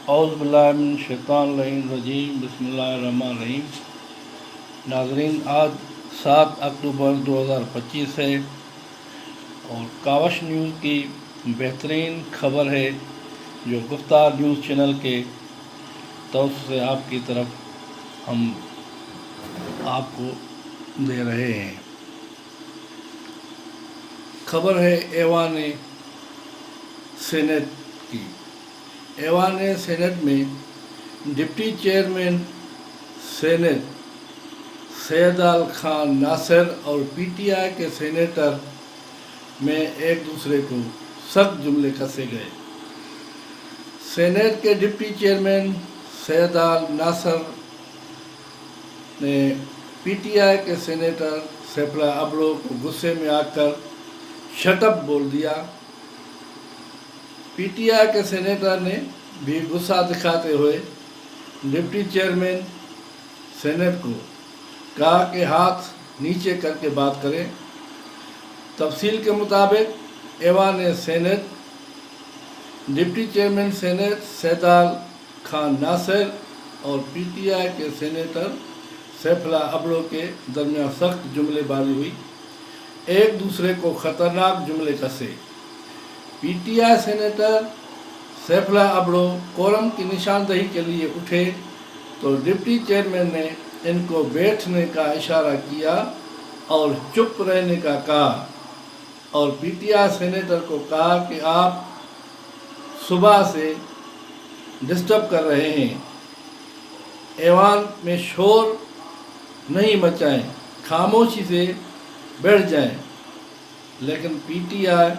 اعوذ باللہ من الشیطان الرجیم بسم اللہ الرحمن الرحیم۔ ناظرین، آج 7 اکتوبر 2025 ہے اور کاوش نیوز کی بہترین خبر ہے جو گفتار نیوز چینل کے توسط سے آپ کی طرف ہم آپ کو دے رہے ہیں۔ خبر ہے ایوان سینٹ کی۔ ایوان سینٹ میں deputy chairman Senate Syedal Khan Nasir اور پی ٹی آئی کے سینیٹر میں ایک دوسرے کو سخت جملے کسے گئے۔ سینٹ کے ڈپٹی چیئرمین سیدال ناصر نے پی ٹی آئی کے سینیٹر سیف اللہ ابڑو کو غصے میں آ کر شٹ اپ بول دیا۔ پی ٹی آئی کے سینیٹر نے بھی غصہ دکھاتے ہوئے ڈپٹی چیئرمین سینٹ کو کہا کہ ہاتھ نیچے کر کے بات کریں۔ تفصیل کے مطابق ایوان Senate deputy chairman Senate Syedal Khan Nasir اور پی ٹی آئی کے سینیٹر سیف اللہ ابڑو کے درمیان سخت جملے بازی ہوئی، ایک دوسرے کو خطرناک جملے کسے۔ P T I senator Saifullah Abro quorum کی نشاندہی کے لیے اٹھے تو ڈپٹی چیئرمین نے ان کو بیٹھنے کا اشارہ کیا اور چپ رہنے کا کہا، اور پی ٹی آئی سینیٹر کو کہا کہ آپ صبح سے ڈسٹرب کر رہے ہیں، ایوان میں شور نہیں مچائیں، خاموشی سے بیٹھ جائیں۔ لیکن P T I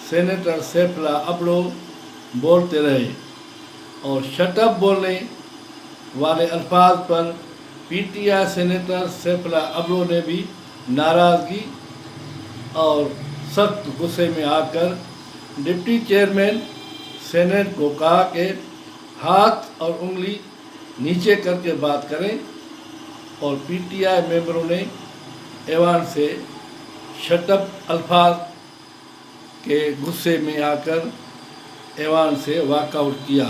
senator Saifullah Abro بولتے رہے اور شٹ اپ بولنے والے الفاظ پر P T I senator Saifullah Abro نے بھی ناراضگی اور سخت غصے میں آ کر ڈپٹی چیئرمین سینٹ کو کہا کہ ہاتھ اور انگلی نیچے کر کے بات کریں، اور پی ٹی آئی ممبروں نے ایوان سے شٹ اپ الفاظ کے غصے میں آ کر ایوان سے واک آؤٹ کیا۔